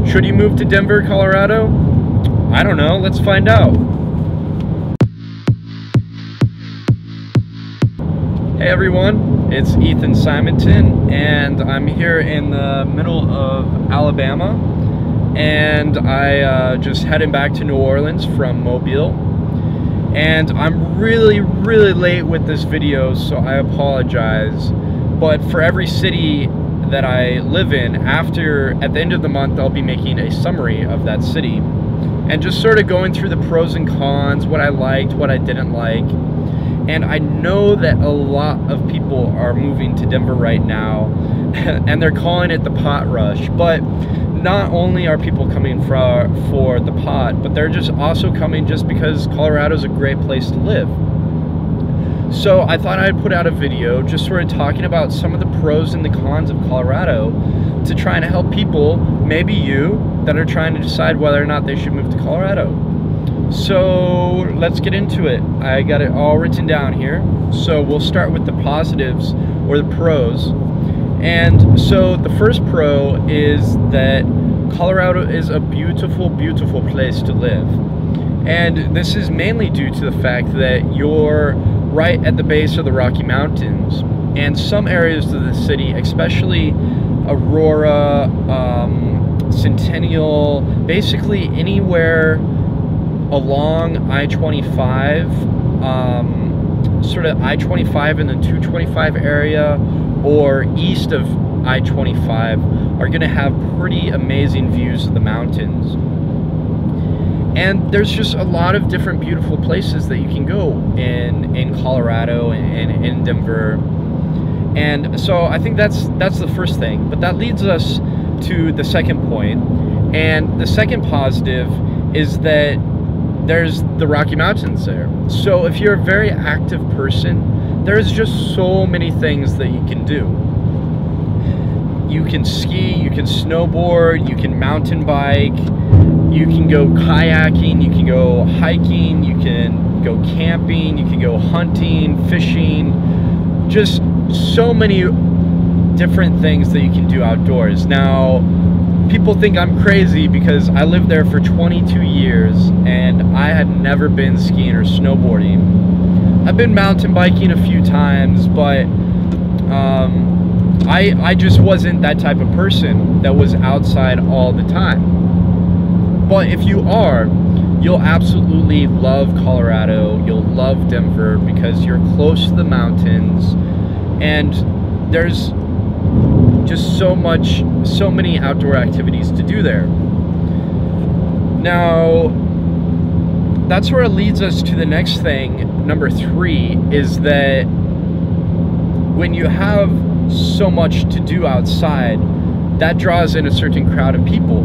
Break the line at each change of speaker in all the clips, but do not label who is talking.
Should you move to Denver, Colorado? I don't know, let's find out. Hey everyone, it's Ethan Simonton, and I'm here in the middle of Alabama, and I just headed back to New Orleans from Mobile, and I'm really late with this video, so I apologize. But for every city that I live in, at the end of the month, I'll be making a summary of that city and just sort of going through the pros and cons, what I liked, what I didn't like. And I know that a lot of people are moving to Denver right now, and they're calling it the pot rush. But not only are people coming for the pot, but they're just also coming just because Colorado's a great place to live. So I thought I'd put out a video just sort of talking about some of the pros and the cons of Colorado to try and help people, maybe you, that are trying to decide whether or not they should move to Colorado. So let's get into it. I got it all written down here. So we'll start with the positives, or the pros. And so the first pro is that Colorado is a beautiful place to live. And this is mainly due to the fact that you're right at the base of the Rocky Mountains. And some areas of the city, especially Aurora, Centennial, basically anywhere along I-25, sort of I-25 in the 225 area or east of I-25 are going to have pretty amazing views of the mountains. And there's just a lot of different beautiful places that you can go in Colorado and in Denver. And so I think that's the first thing. But that leads us to the second point. And the second positive is that there's the Rocky Mountains there. So if you're a very active person, there's just so many things that you can do. You can ski, you can snowboard, you can mountain bike, you can go kayaking, you can go hiking, you can go camping, you can go hunting, fishing, just so many different things that you can do outdoors. Now, people think I'm crazy because I lived there for 22 years and I had never been skiing or snowboarding. I've been mountain biking a few times, but I just wasn't that type of person that was outside all the time. But if you are, you'll absolutely love Colorado, you'll love Denver because you're close to the mountains, and there's just so many outdoor activities to do there. Now, that sort of leads us to the next thing, number 3, is that when you have so much to do outside, that draws in a certain crowd of people.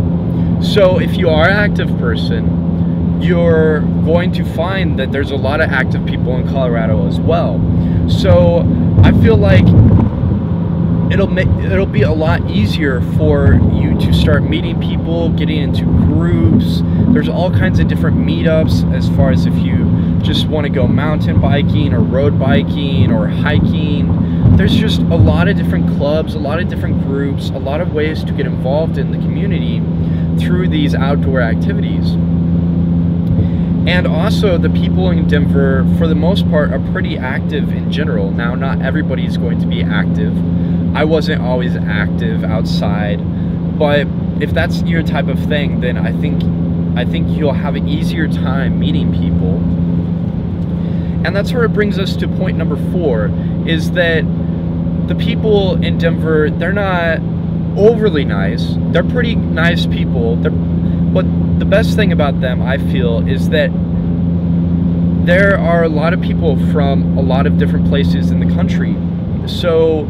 So if you are an active person, you're going to find that there's a lot of active people in Colorado as well. So I feel like it'll be a lot easier for you to start meeting people, getting into groups. There's all kinds of different meetups as far as if you just want to go mountain biking or road biking or hiking. There's just a lot of different clubs, a lot of different groups, a lot of ways to get involved in the community through these outdoor activities. And also, the people in Denver, for the most part, are pretty active in general. Now, not everybody's going to be active. I wasn't always active outside, but if that's your type of thing, then I think you'll have an easier time meeting people. And that sort of brings us to point number 4, is that the people in Denver, they're not overly nice. They're pretty nice people. But the best thing about them, I feel, is that there are a lot of people from a lot of different places in the country. So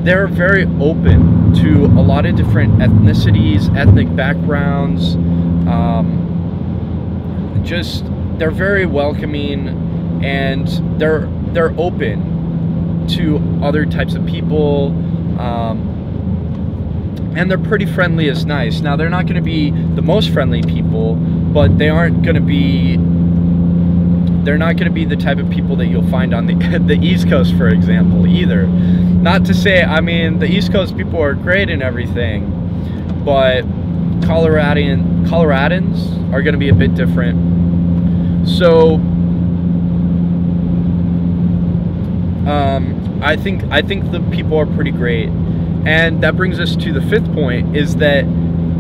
they're very open to a lot of different ethnicities, ethnic backgrounds. They're very welcoming, and they're open to other types of people. And they're pretty friendly as nice. Now, they're not going to be the most friendly people, but they're not going to be the type of people that you'll find on the East Coast, for example, either. Not to say, I mean, the East Coast people are great and everything, but Coloradans are going to be a bit different. So I think the people are pretty great, and that brings us to the fifth point, is that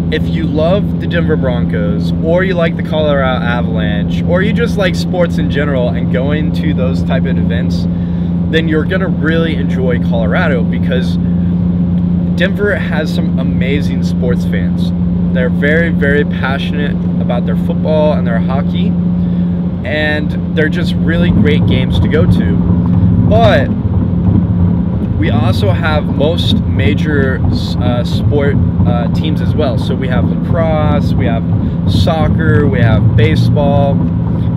if you love the Denver Broncos, or you like the Colorado Avalanche, or you just like sports in general and going to those type of events, then you're gonna really enjoy Colorado, because Denver has some amazing sports fans. They're very, very passionate about their football and their hockey, and they're just really great games to go to. But we also have most major sport teams as well. So we have lacrosse, we have soccer, we have baseball.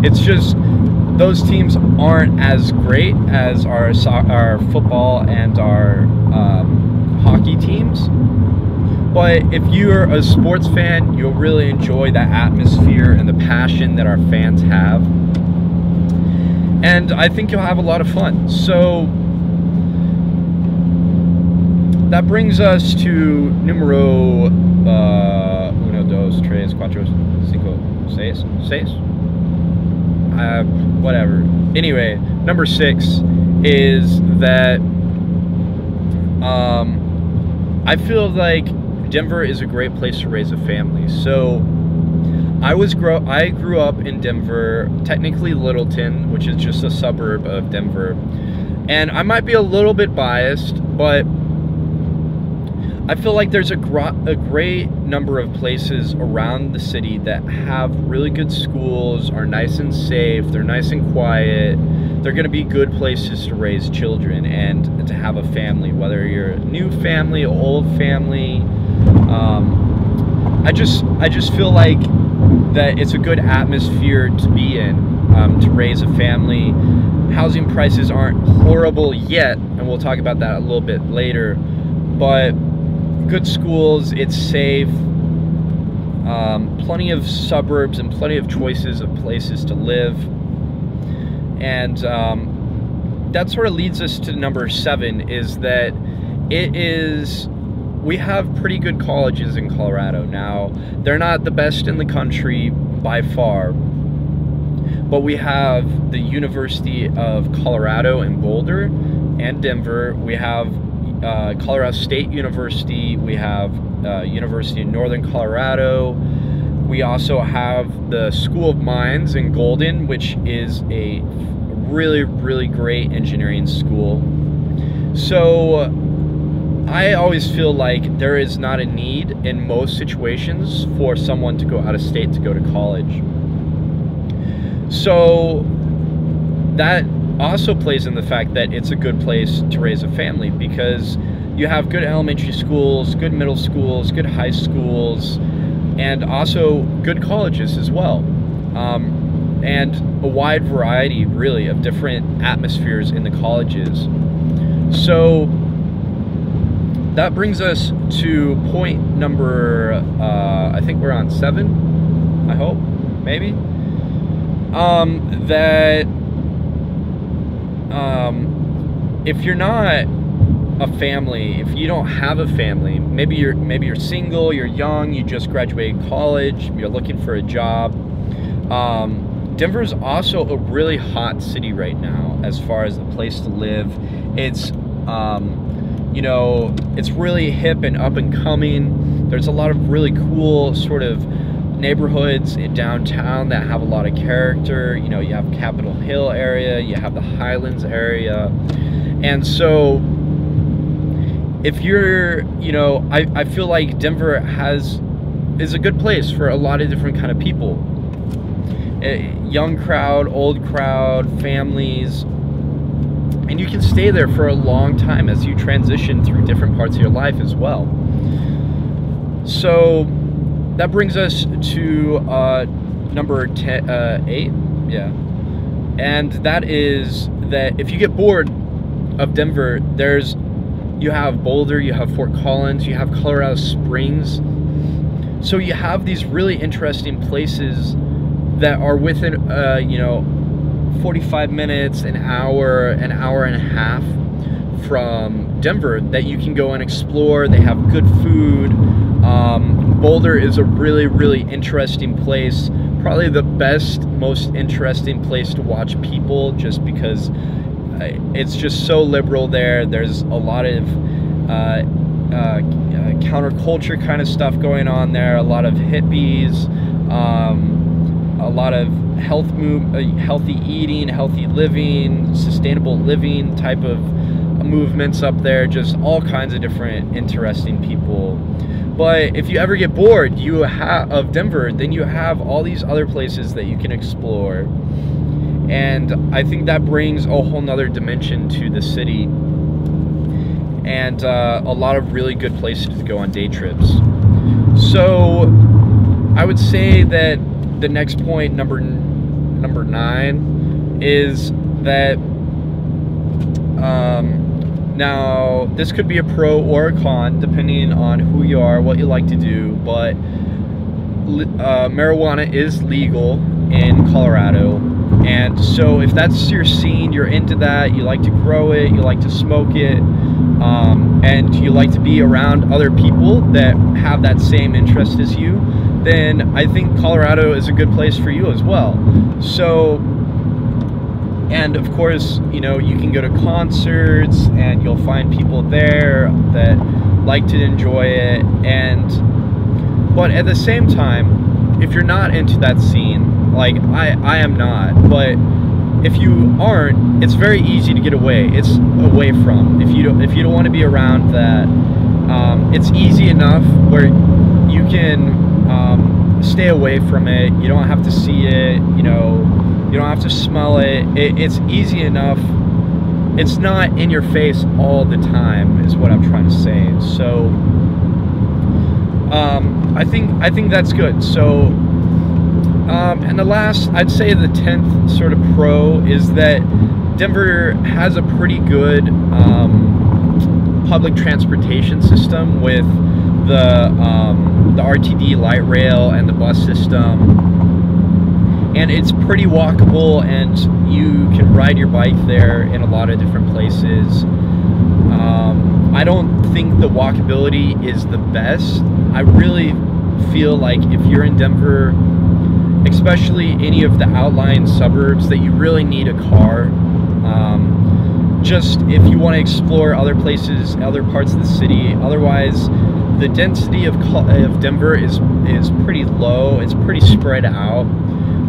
It's just those teams aren't as great as our football and our hockey teams. But if you're a sports fan, you'll really enjoy that atmosphere and the passion that our fans have. And I think you'll have a lot of fun. So that brings us to numero uno, dos, tres, cuatro, cinco, seis, whatever. Anyway, number 6 is that I feel like Denver is a great place to raise a family. So I grew up in Denver, technically Littleton, which is just a suburb of Denver. And I might be a little bit biased, but I feel like there's a great number of places around the city that have really good schools, are nice and safe, they're nice and quiet. They're going to be good places to raise children and to have a family, whether you're a new family, old family. I just feel like that it's a good atmosphere to be in, to raise a family. Housing prices aren't horrible yet, and we'll talk about that a little bit later, but good schools, it's safe, plenty of suburbs and plenty of choices of places to live. And that sort of leads us to number 7, is that we have pretty good colleges in Colorado. Now, they're not the best in the country by far, but we have the University of Colorado in Boulder and Denver. We have Colorado State University. We have University of Northern Colorado. We also have the School of Mines in Golden, which is a really, really great engineering school. So I always feel like there is not a need in most situations for someone to go out of state to go to college. So that also plays in the fact that it's a good place to raise a family, because you have good elementary schools, good middle schools, good high schools, and also good colleges as well, and a wide variety really of different atmospheres in the colleges. So that brings us to point number I think we're on 7, I hope, maybe, that if you're not a family, if you don't have a family, maybe you're single, you're young, you just graduated college, you're looking for a job. Denver's also a really hot city right now as far as a place to live. It's you know, it's really hip and up and coming. There's a lot of really cool sort of neighborhoods in downtown that have a lot of character. You know, you have Capitol Hill area, you have the Highlands area, and so if you're, you know, I feel like Denver is a good place for a lot of different kind of people. Young crowd, old crowd, families, and you can stay there for a long time as you transition through different parts of your life as well. So that brings us to number 8, yeah, and that is that if you get bored of Denver, you have Boulder, you have Fort Collins, you have Colorado Springs. So you have these really interesting places that are within, you know, 45 minutes, an hour and a half from Denver that you can go and explore. They have good food, Boulder is a really, really interesting place. Probably the best, most interesting place to watch people, just because it's just so liberal there. There's a lot of counterculture kind of stuff going on there, a lot of hippies, a lot of healthy eating, healthy living, sustainable living type of movements up there, just all kinds of different interesting people. But if you ever get bored of Denver, then you have all these other places that you can explore. And I think that brings a whole nother dimension to the city, and a lot of really good places to go on day trips. So I would say that the next point, number 9, is that now this could be a pro or a con depending on who you are, what you like to do, but marijuana is legal in Colorado. And so if that's your scene, you're into that, you like to grow it, you like to smoke it, and you like to be around other people that have that same interest as you, then I think Colorado is a good place for you as well. So, and of course, you know, you can go to concerts and you'll find people there that like to enjoy it. But at the same time, if you're not into that scene, like I am not, but if you aren't, it's very easy to get away. It's away from. If you don't want to be around that, it's easy enough where you can stay away from it. You don't have to see it. You know, you don't have to smell it. It's easy enough. It's not in your face all the time, is what I'm trying to say. So I think that's good. So. And the last, I'd say the 10th sort of pro is that Denver has a pretty good public transportation system with the RTD light rail and the bus system. And it's pretty walkable, and you can ride your bike there in a lot of different places. I don't think the walkability is the best. I really feel like if you're in Denver, especially any of the outlying suburbs, that you really need a car. Just if you want to explore other places, other parts of the city. Otherwise, the density of Denver is pretty low. It's pretty spread out.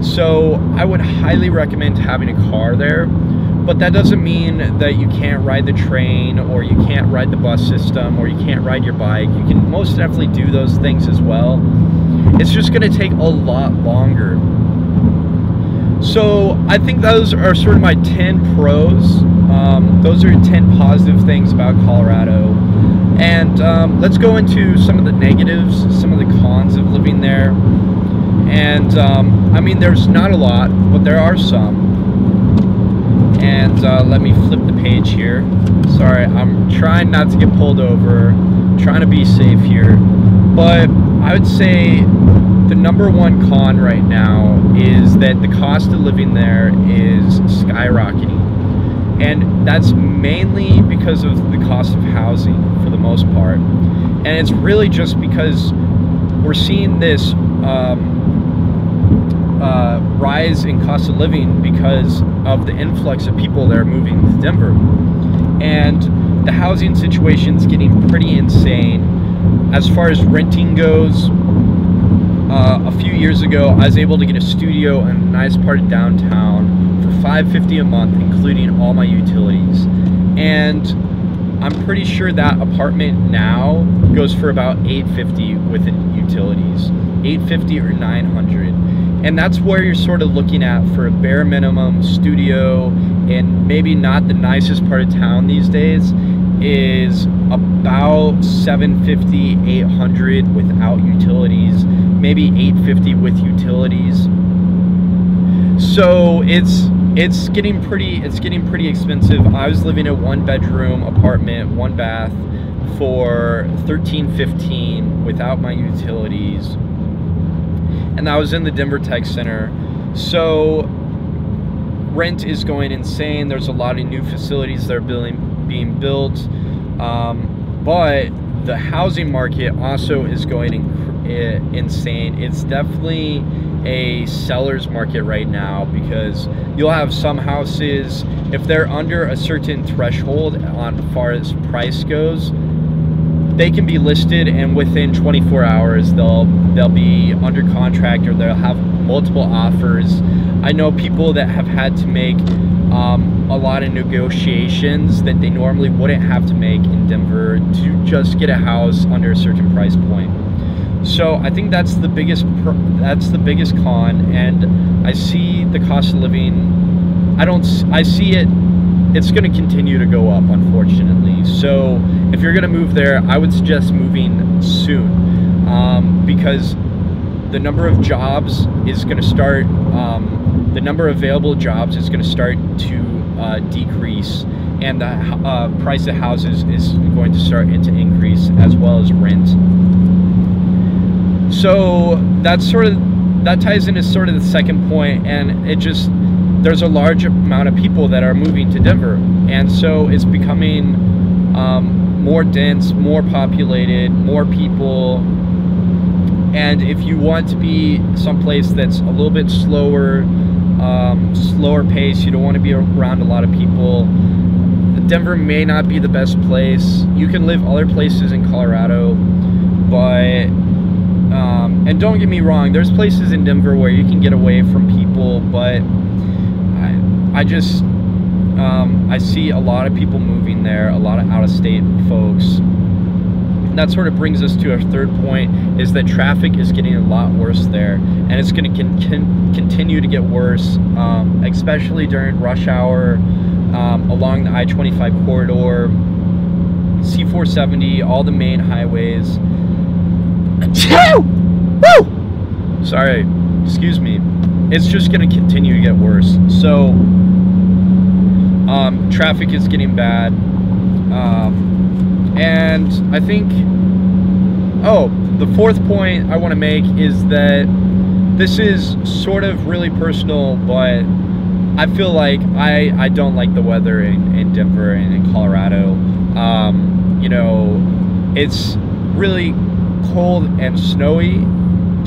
So I would highly recommend having a car there. But that doesn't mean that you can't ride the train, or you can't ride the bus system, or you can't ride your bike. You can most definitely do those things as well. It's just going to take a lot longer. So I think those are sort of my 10 pros. Those are 10 positive things about Colorado. And let's go into some of the negatives, some of the cons of living there. And I mean, there's not a lot, but there are some. And let me flip the page here. Sorry, I'm trying not to get pulled over. I'm trying to be safe here. But I would say the number one con right now is that the cost of living there is skyrocketing. And that's mainly because of the cost of housing for the most part. And it's really just because we're seeing this rise in cost of living because of the influx of people that are moving to Denver. And the housing situation is getting pretty insane. As far as renting goes, a few years ago, I was able to get a studio in a nice part of downtown for $550 a month, including all my utilities. And I'm pretty sure that apartment now goes for about $850 with utilities, $850 or $900. And that's where you're sort of looking at for a bare minimum studio, and maybe not the nicest part of town these days, is about $750, $800 without utilities, maybe $850 with utilities. So it's getting pretty expensive. I was living in a 1-bedroom apartment, 1 bath, for $13.15 without my utilities, and that was in the Denver Tech Center. So rent is going insane. There's a lot of new facilities that are being built, but the housing market also is going insane. It's definitely a seller's market right now, because you'll have some houses, if they're under a certain threshold on far as price goes, they can be listed, and within 24 hours they'll be under contract, or they'll have multiple offers. I know people that have had to make a lot of negotiations that they normally wouldn't have to make in Denver to just get a house under a certain price point. So I think that's the biggest con, and I see the cost of living, I see it's going to continue to go up, unfortunately. So if you're going to move there, I would suggest moving soon, because the number of jobs is going to start, the number of available jobs is going to start to decrease, and the price of houses is going to start to increase, as well as rent. So that ties into sort of the second point, and there's a large amount of people that are moving to Denver, and so it's becoming more dense, more populated, more people. And if you want to be someplace that's a little bit slower pace, you don't want to be around a lot of people, Denver may not be the best place. You can live other places in Colorado, but and don't get me wrong, there's places in Denver where you can get away from people, but I see a lot of people moving there, a lot of out-of-state folks. And that sort of brings us to our third point, is that traffic is getting a lot worse there, and it's going to continue to get worse, especially during rush hour, along the I-25 corridor, C-470, all the main highways. Woo! Sorry, excuse me. It's just going to continue to get worse. So traffic is getting bad, and I think, the fourth point I want to make is that this is sort of really personal, but I feel like I don't like the weather in Denver and in Colorado. You know, it's really cold and snowy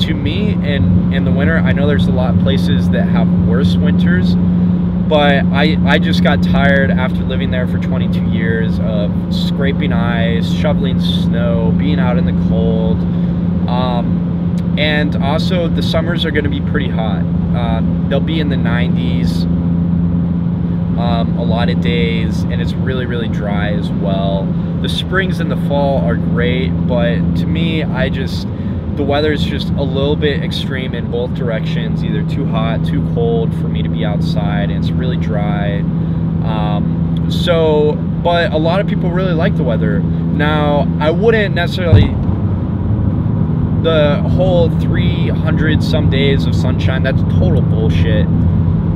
to me in the winter. I know there's a lot of places that have worse winters, but I just got tired after living there for 22 years of scraping ice, shoveling snow, being out in the cold. And also the summers are going to be pretty hot. They'll be in the 90s a lot of days, and it's really, really dry as well. The springs and the fall are great, but to me, the weather is just a little bit extreme in both directions, either too hot, too cold for me to be outside, and it's really dry. But a lot of people really like the weather. Now, I wouldn't necessarily, the whole 300 some days of sunshine, that's total bullshit.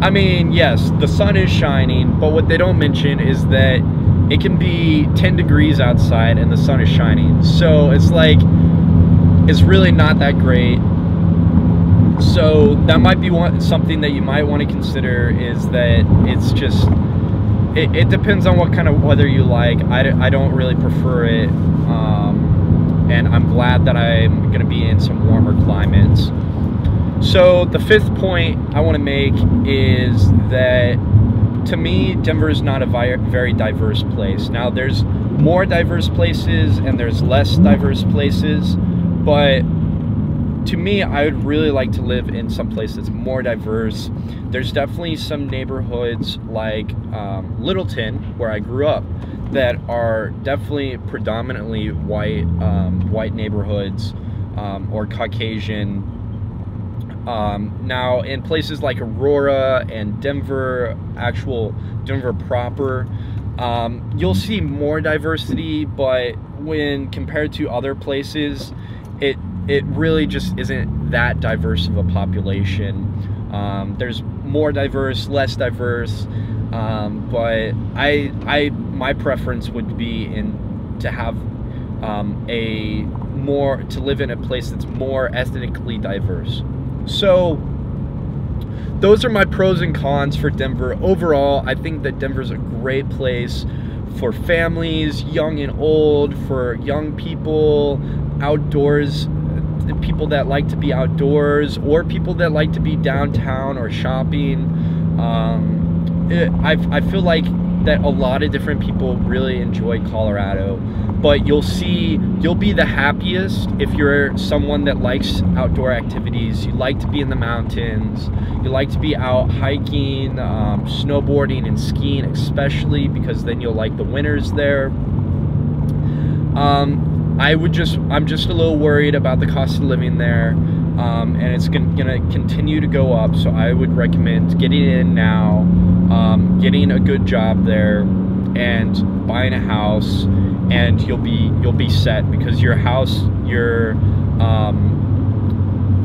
I mean, yes, the sun is shining, but what they don't mention is that it can be 10 degrees outside and the sun is shining. So it's like, it's really not that great. So that might be something that you might want to consider, is that it's just, it depends on what kind of weather you like. I don't really prefer it, and I'm glad that I'm going to be in some warmer climates. So the fifth point I want to make is that, to me, Denver is not a very diverse place. Now, there's more diverse places and there's less diverse places, but to me, I would really like to live in some place that's more diverse. There's definitely some neighborhoods like Littleton, where I grew up, that are definitely predominantly white neighborhoods, or Caucasian. Now, in places like Aurora and Denver, actual Denver proper, you'll see more diversity, but when compared to other places, it really just isn't that diverse of a population. There's more diverse, less diverse, but my preference would be to have to live in a place that's more ethnically diverse. So those are my pros and cons for Denver. Overall, I think that Denver's a great place for families, young and old, for young people, outdoors. the people that like to be outdoors, or people that like to be downtown or shopping. I feel like that a lot of different people really enjoy Colorado, but you'll be the happiest if you're someone that likes outdoor activities. You like to be in the mountains, you like to be out hiking, snowboarding and skiing, especially because then you'll like the winters there. I'm just a little worried about the cost of living there, and it's gonna continue to go up, so I would recommend getting in now, getting a good job there, and buying a house, and you'll be set, because your house,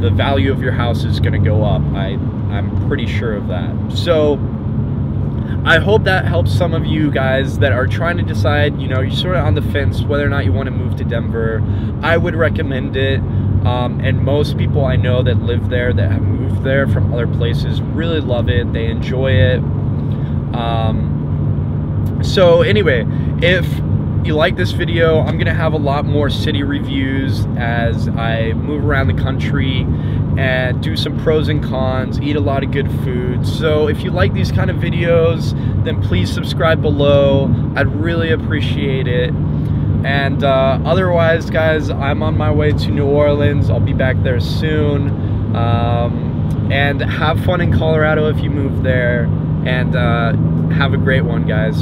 the value of your house is gonna go up. I'm pretty sure of that. So I hope that helps some of you guys that are trying to decide, you know, you're sort of on the fence whether or not you want to move to Denver. I would recommend it, and most people I know that live there, that have moved there from other places, really love it. They enjoy it. So anyway, if you like this video, I'm gonna have a lot more city reviews as I move around the country and do some pros and cons, eat a lot of good food. So if you like these kind of videos, then please subscribe below. I'd really appreciate it. And otherwise, guys, I'm on my way to New Orleans. I'll be back there soon. And have fun in Colorado if you move there. And have a great one, guys.